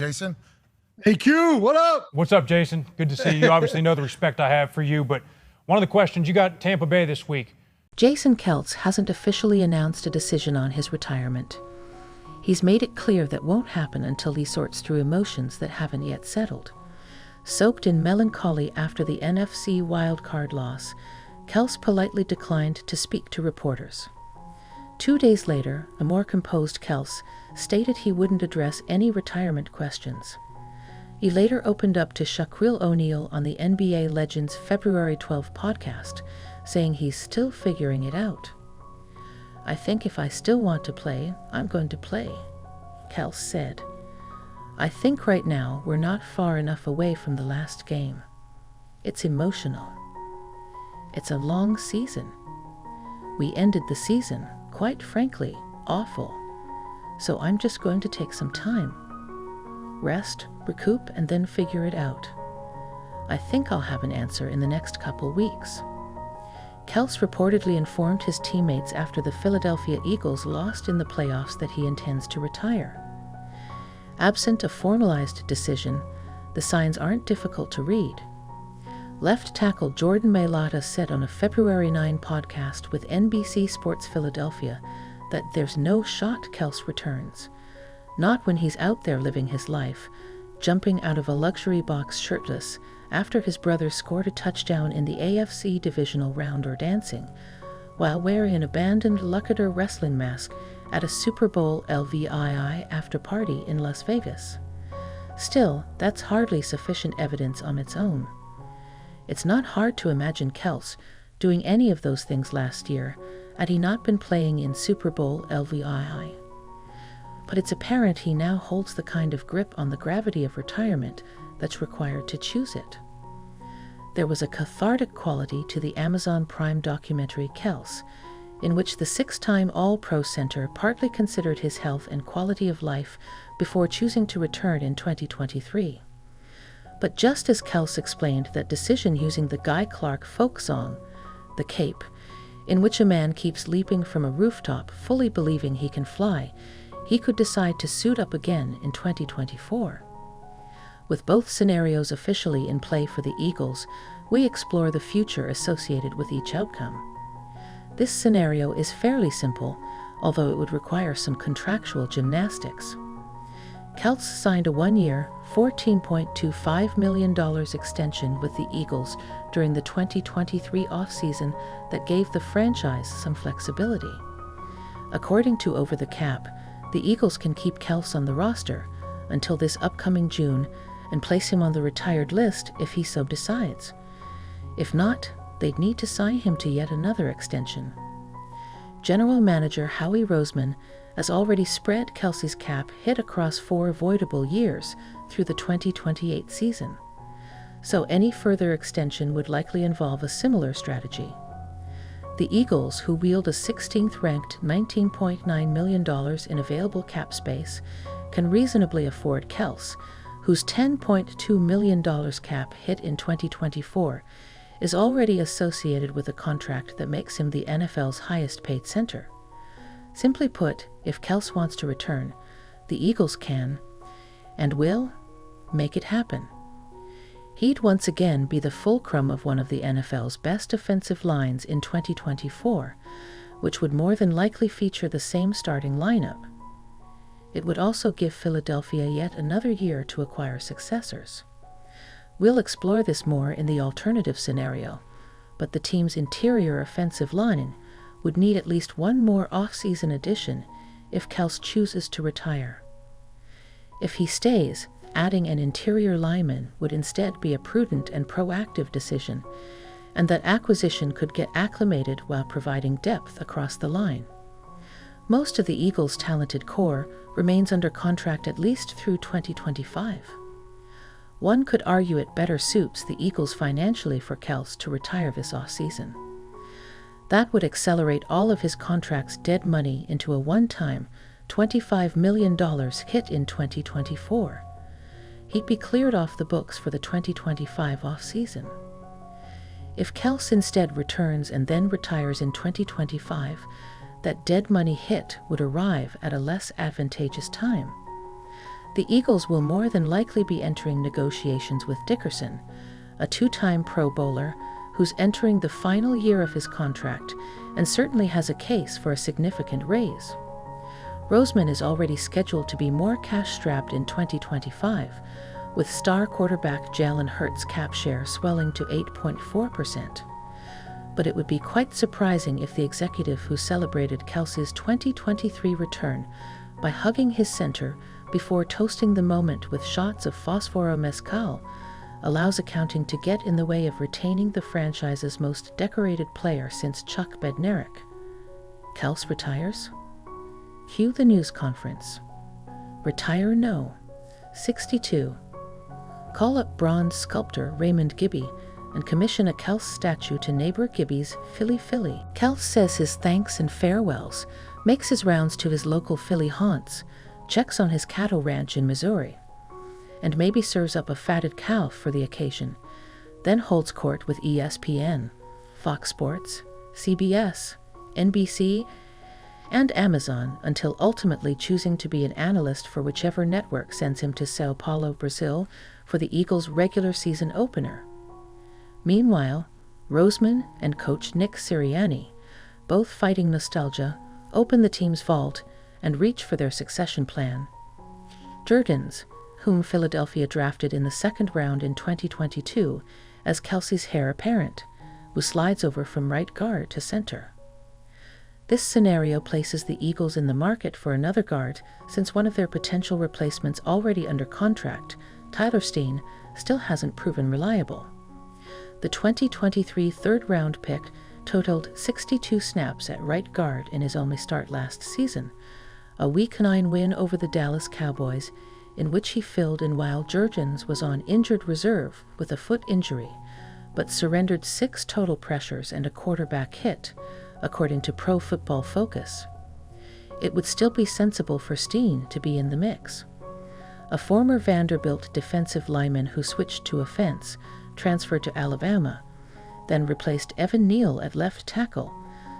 Jason? Hey, Q, what up? What's up, Jason? Good to see you. You obviously know the respect I have for you, but one of the questions you got Tampa Bay this week. Jason Kelce hasn't officially announced a decision on his retirement. He's made it clear that won't happen until he sorts through emotions that haven't yet settled. Soaked in melancholy after the NFC wildcard loss, Kelce politely declined to speak to reporters. 2 days later, a more composed Kelce stated he wouldn't address any retirement questions. He later opened up to Shaquille O'Neal on the NBA Legends February 12 podcast, saying he's still figuring it out. "I think if I still want to play, I'm going to play," Kelce said. "I think right now we're not far enough away from the last game. It's emotional. It's a long season. We ended the season, quite frankly, awful. So I'm just going to take some time. Rest, recoup, and then figure it out. I think I'll have an answer in the next couple weeks." Kelce reportedly informed his teammates after the Philadelphia Eagles lost in the playoffs that he intends to retire. Absent a formalized decision, the signs aren't difficult to read. Left tackle Jordan Mailata said on a February 9 podcast with NBC Sports Philadelphia that there's no shot Kelce returns. Not when he's out there living his life, jumping out of a luxury box shirtless after his brother scored a touchdown in the AFC divisional round, or dancing while wearing an abandoned Lukather wrestling mask at a Super Bowl LVII after party in Las Vegas. Still, that's hardly sufficient evidence on its own. It's not hard to imagine Kelce doing any of those things last year had he not been playing in Super Bowl LVII. But it's apparent he now holds the kind of grip on the gravity of retirement that's required to choose it. There was a cathartic quality to the Amazon Prime documentary Kelce, in which the six-time All-Pro center partly considered his health and quality of life before choosing to return in 2023. But just as Kelce explained that decision using the Guy Clark folk song, The Cape, in which a man keeps leaping from a rooftop fully believing he can fly, he could decide to suit up again in 2024. With both scenarios officially in play for the Eagles, we explore the future associated with each outcome. This scenario is fairly simple, although it would require some contractual gymnastics. Kelce signed a one-year, $14.25 million extension with the Eagles during the 2023 offseason that gave the franchise some flexibility. According to Over the Cap, the Eagles can keep Kelce on the roster until this upcoming June and place him on the retired list if he so decides. If not, they'd need to sign him to yet another extension. General Manager Howie Roseman has already spread Kelce's cap hit across 4 avoidable years through the 2028 season. So any further extension would likely involve a similar strategy. The Eagles, who wield a 16th-ranked $19.9 million in available cap space, can reasonably afford Kelce, whose $10.2 million cap hit in 2024 is already associated with a contract that makes him the NFL's highest-paid center. Simply put, if Kelce wants to return, the Eagles can, and will, make it happen. He'd once again be the fulcrum of one of the NFL's best offensive lines in 2024, which would more than likely feature the same starting lineup. It would also give Philadelphia yet another year to acquire successors. We'll explore this more in the alternative scenario, but the team's interior offensive line would need at least one more off-season addition if Kelce chooses to retire. If he stays, adding an interior lineman would instead be a prudent and proactive decision, and that acquisition could get acclimated while providing depth across the line. Most of the Eagles' talented core remains under contract at least through 2025. One could argue it better suits the Eagles financially for Kelce to retire this offseason. That would accelerate all of his contract's dead money into a one-time $25 million hit in 2024. He'd be cleared off the books for the 2025 offseason. If Kelce instead returns and then retires in 2025, that dead money hit would arrive at a less advantageous time. The Eagles will more than likely be entering negotiations with Dickerson, a two-time Pro Bowler who's entering the final year of his contract and certainly has a case for a significant raise. Roseman is already scheduled to be more cash-strapped in 2025, with star quarterback Jalen Hurts' cap share swelling to 8.4%. But it would be quite surprising if the executive who celebrated Kelce's 2023 return by hugging his center before toasting the moment with shots of Phosphoro Mezcal allows accounting to get in the way of retaining the franchise's most decorated player since Chuck Bednarik. Kelce retires? Cue the news conference. Retire no. 62. Call up bronze sculptor Raymond Gibby and commission a Kelce statue to neighbor Gibby's Philly. Kelce says his thanks and farewells, makes his rounds to his local Philly haunts, checks on his cattle ranch in Missouri, and maybe serves up a fatted cow for the occasion, then holds court with ESPN, Fox Sports, CBS, NBC, and Amazon until ultimately choosing to be an analyst for whichever network sends him to Sao Paulo, Brazil for the Eagles' regular season opener. Meanwhile, Roseman and coach Nick Sirianni, both fighting nostalgia, open the team's vault and reach for their succession plan. Jurgens, whom Philadelphia drafted in the second round in 2022 as Kelce's heir apparent, who slides over from right guard to center. This scenario places the Eagles in the market for another guard since one of their potential replacements already under contract, Tyler Steen, still hasn't proven reliable. The 2023 third-round pick totaled 62 snaps at right guard in his only start last season, a Week 9 win over the Dallas Cowboys, in which he filled in while Jurgens was on injured reserve with a foot injury, but surrendered 6 total pressures and a quarterback hit, according to Pro Football Focus. It would still be sensible for Steen to be in the mix. A former Vanderbilt defensive lineman who switched to offense, transferred to Alabama, then replaced Evan Neal at left tackle,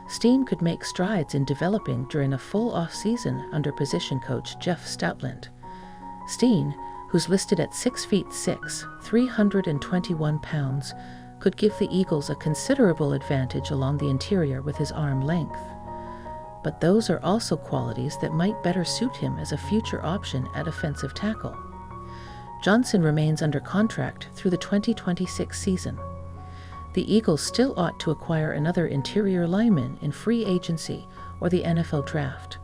Steen could make strides in developing during a full off-season under position coach Jeff Stoutland. Steen, who's listed at 6'6", 321 pounds, could give the Eagles a considerable advantage along the interior with his arm length. But those are also qualities that might better suit him as a future option at offensive tackle. Johnson remains under contract through the 2026 season. The Eagles still ought to acquire another interior lineman in free agency or the NFL draft.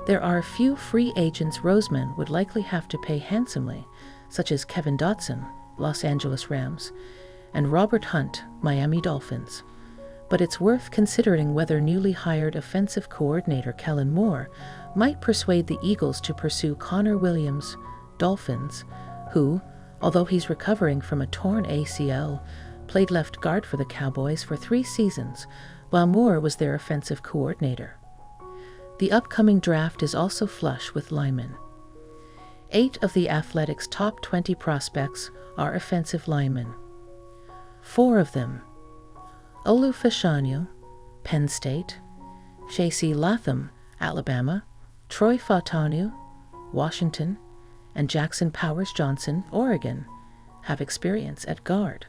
There are a few free agents Roseman would likely have to pay handsomely, such as Kevin Dotson, Los Angeles Rams, and Robert Hunt, Miami Dolphins. But it's worth considering whether newly hired offensive coordinator Kellen Moore might persuade the Eagles to pursue Connor Williams, Dolphins, who, although he's recovering from a torn ACL, played left guard for the Cowboys for 3 seasons, while Moore was their offensive coordinator. The upcoming draft is also flush with linemen. 8 of the Athletics' top 20 prospects are offensive linemen. 4 of them: Olu Fashanu, Penn State; J.C. Latham, Alabama; Troy Fautanu, Washington; and Jackson Powers Johnson, Oregon, have experience at guard.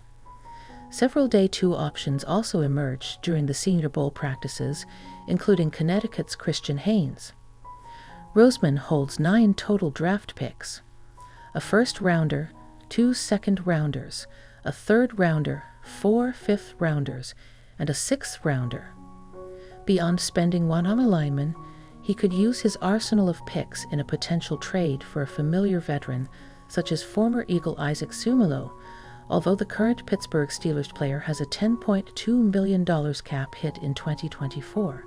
Several Day 2 options also emerged during the Senior Bowl practices, including Connecticut's Christian Haynes. Roseman holds 9 total draft picks: a first-rounder, 2 second-rounders, a third-rounder, 4 fifth-rounders, and a sixth-rounder. Beyond spending one on a lineman, he could use his arsenal of picks in a potential trade for a familiar veteran, such as former Eagle Isaac Sumalo, although the current Pittsburgh Steelers player has a $10.2 million cap hit in 2024.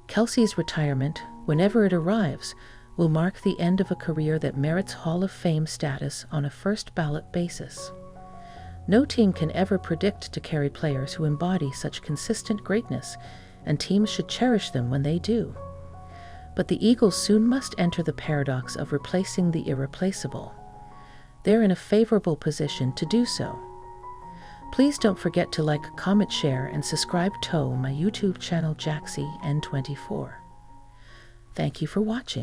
Kelce's retirement, whenever it arrives, will mark the end of a career that merits Hall of Fame status on a first-ballot basis. No team can ever predict to carry players who embody such consistent greatness, and teams should cherish them when they do. But the Eagles soon must enter the paradox of replacing the irreplaceable. They're in a favorable position to do so. Please don't forget to like, comment, share, and subscribe to my YouTube channel Jaxcey N24. Thank you for watching.